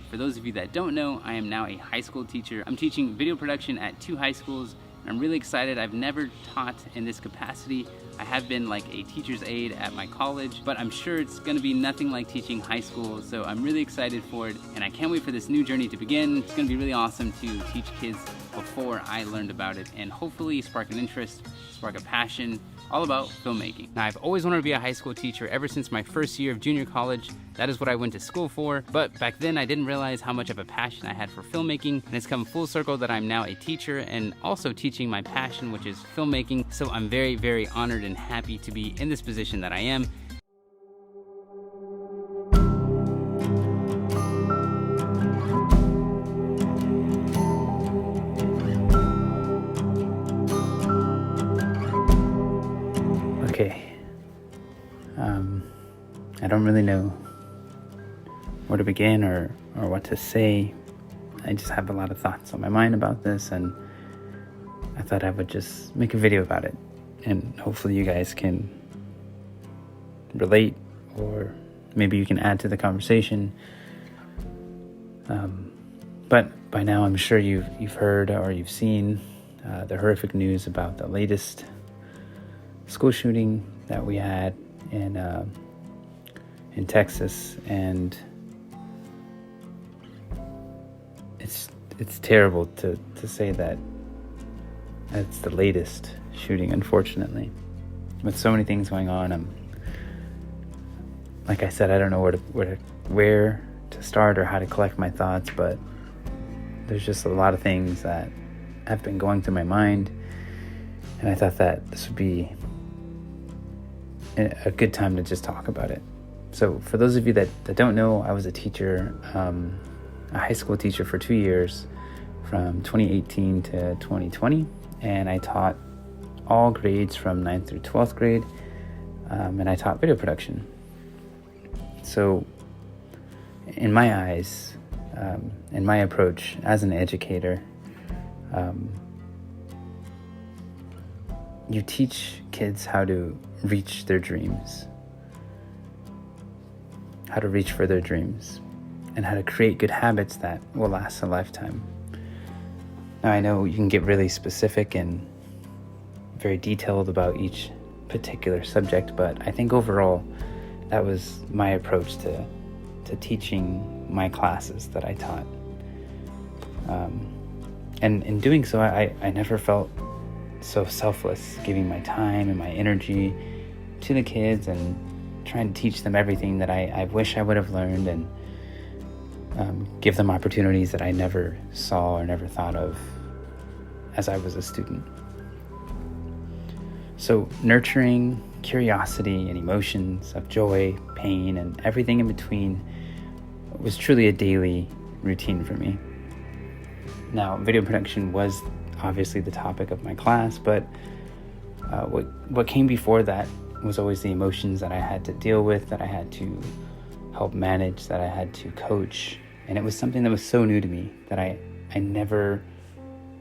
For those of you that don't know, I am now a high school teacher. I'm teaching video production at 2 high schools. I'm really excited. I've never taught in this capacity. I have been like a teacher's aide at my college, but I'm sure it's gonna be nothing like teaching high school, so I'm really excited for it, and I can't wait for this new journey to begin. It's gonna be really awesome to teach kids before I learned about it, and hopefully spark an interest, spark a passion, all about filmmaking. Now, I've always wanted to be a high school teacher ever since my first year of junior college. That is what I went to school for, but back then I didn't realize how much of a passion I had for filmmaking, and it's come full circle that I'm now a teacher and also teaching my passion, which is filmmaking. So I'm very, very honored and happy to be in this position that I am. Okay, I don't really know where to begin or what to say. I just have a lot of thoughts on my mind about this, and I thought I would just make a video about it, and hopefully you guys can relate, or maybe you can add to the conversation. But by now I'm sure you've heard or you've seen the horrific news about the latest school shooting that we had in Texas, and it's terrible to say that it's the latest shooting, unfortunately. With so many things going on, like I said, I don't know where to start or how to collect my thoughts, but there's just a lot of things that have been going through my mind, and I thought that this would be a good time to just talk about it. So for those of you that don't know, I was a teacher, a high school teacher for 2 years, from 2018 to 2020, and I taught all grades from 9th through 12th grade, and I taught video production. So in my eyes, in my approach as an educator, you teach kids how to reach their dreams, how to reach for their dreams, and how to create good habits that will last a lifetime. Now, I know you can get really specific and very detailed about each particular subject, but I think overall that was my approach to teaching my classes that I taught. And in doing so, I never felt so selfless, giving my time and my energy to the kids and trying to teach them everything that I wish I would have learned, and give them opportunities that I never saw or never thought of as I was a student. So nurturing curiosity and emotions of joy, pain, and everything in between was truly a daily routine for me. Now, video production was obviously the topic of my class, but what came before that was always the emotions that I had to deal with, that I had to help manage, that I had to coach. And it was something that was so new to me that I never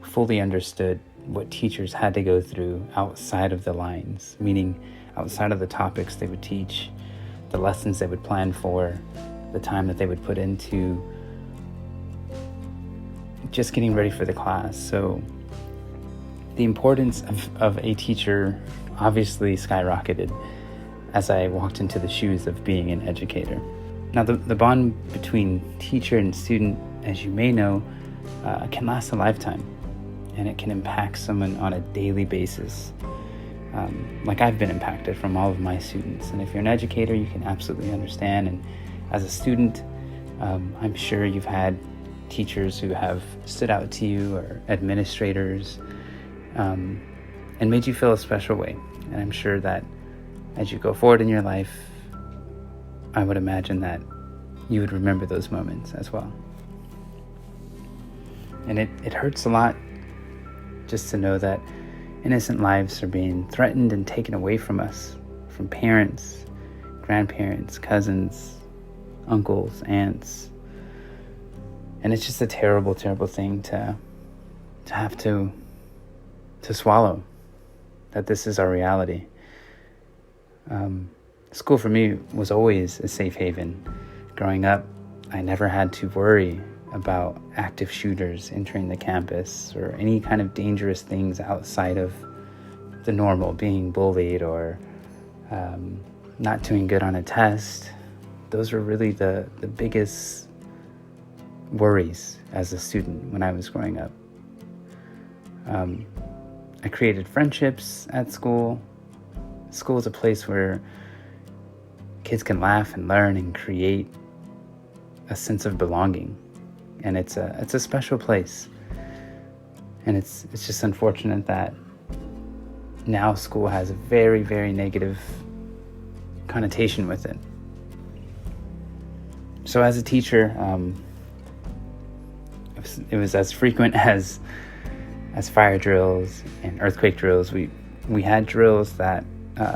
fully understood what teachers had to go through outside of the lines, meaning outside of the topics they would teach, the lessons they would plan for, the time that they would put into just getting ready for the class. So the importance of a teacher obviously skyrocketed as I walked into the shoes of being an educator. Now, the bond between teacher and student, as you may know, can last a lifetime, and it can impact someone on a daily basis, like I've been impacted from all of my students. And if you're an educator, you can absolutely understand. And as a student, I'm sure you've had teachers who have stood out to you, or administrators, and made you feel a special way. And I'm sure that as you go forward in your life, I would imagine that you would remember those moments as well. And it hurts a lot just to know that innocent lives are being threatened and taken away from us, from parents, grandparents, cousins, uncles, aunts. And it's just a terrible, terrible thing to have to swallow, that this is our reality. School for me was always a safe haven. Growing up, I never had to worry about active shooters entering the campus or any kind of dangerous things outside of the normal, being bullied or not doing good on a test. Those were really the biggest worries as a student when I was growing up. I created friendships at school. School is a place where kids can laugh and learn and create a sense of belonging. And it's a special place. And it's just unfortunate that now school has a very, very negative connotation with it. So as a teacher, it was as frequent as fire drills and earthquake drills. We had drills that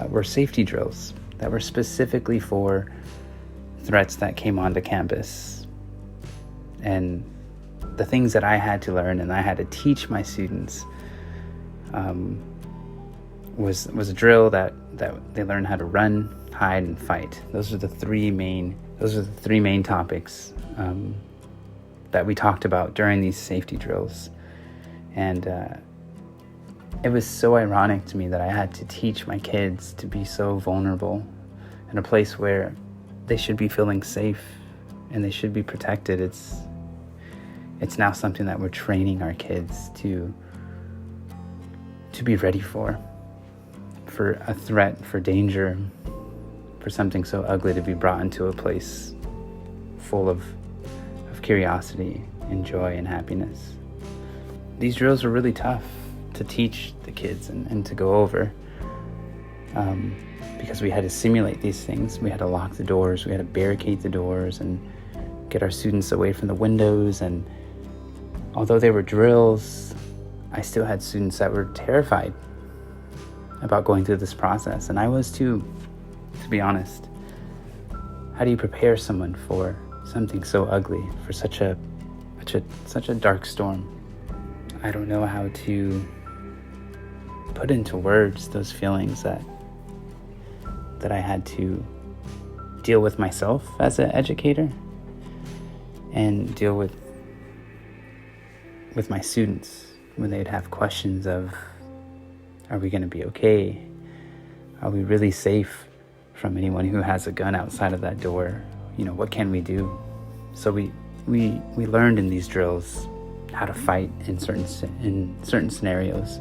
were safety drills that were specifically for threats that came onto campus. And the things that I had to learn and I had to teach my students was a drill that they learned how to run, hide, and fight. Those are the three main topics that we talked about during these safety drills. And it was so ironic to me that I had to teach my kids to be so vulnerable in a place where they should be feeling safe and they should be protected. It's now something that we're training our kids to be ready for a threat, for danger, for something so ugly to be brought into a place full of curiosity and joy and happiness. These drills were really tough to teach the kids and to go over because we had to simulate these things. We had to lock the doors, we had to barricade the doors and get our students away from the windows. And although they were drills, I still had students that were terrified about going through this process. And I was too, to be honest. How do you prepare someone for something so ugly, for such a dark storm? I don't know how to put into words those feelings that I had to deal with myself as an educator and deal with my students when they'd have questions of, are we going to be okay? Are we really safe from anyone who has a gun outside of that door? What can we do? So we learned in these drills how to fight in certain scenarios,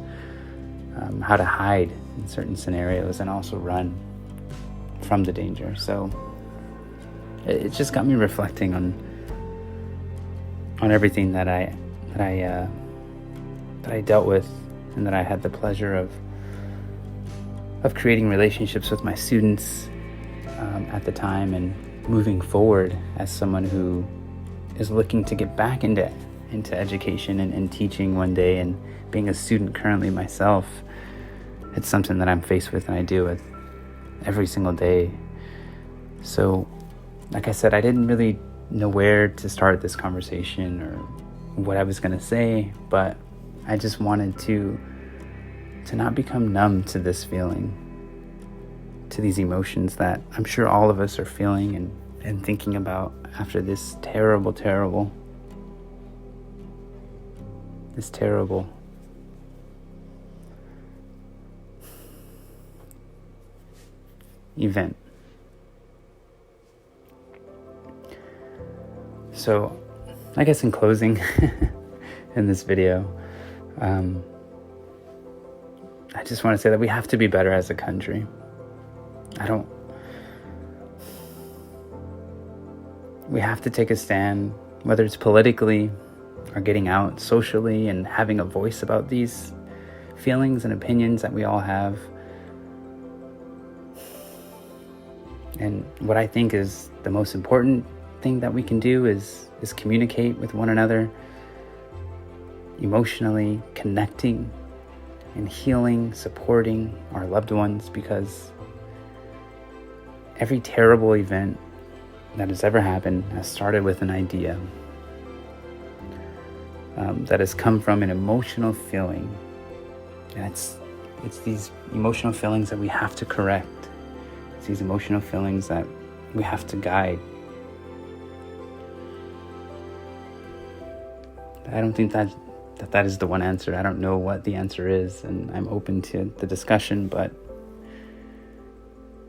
how to hide in certain scenarios, and also run from the danger. So it just got me reflecting on everything that I dealt with, and that I had the pleasure of creating relationships with my students at the time, and moving forward as someone who is looking to get back into education and teaching one day, and being a student currently myself. It's something that I'm faced with and I deal with every single day. So, like I said, I didn't really know where to start this conversation or what I was going to say, but I just wanted to not become numb to this feeling, to these emotions that I'm sure all of us are feeling and thinking about after this terrible event. So, I guess in closing, in this video, I just want to say that we have to be better as a country. We have to take a stand, whether it's politically or getting out socially and having a voice about these feelings and opinions that we all have. And what I think is the most important thing that we can do is communicate with one another, emotionally connecting and healing, supporting our loved ones, because every terrible event that has ever happened has started with an idea that has come from an emotional feeling. And it's these emotional feelings that we have to correct. It's these emotional feelings that we have to guide. I don't think that is the one answer. I don't know what the answer is, and I'm open to the discussion, but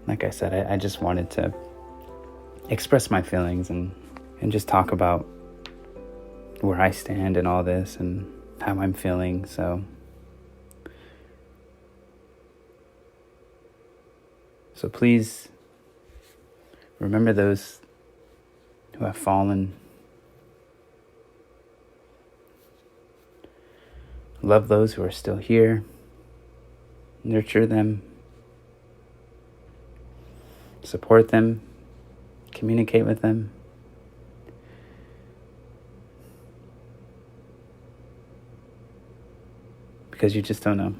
like I said, I just wanted to express my feelings and just talk about where I stand in all this and how I'm feeling. So please remember those who have fallen. Love those who are still here. Nurture them. Support them. Communicate with them. Because you just don't know.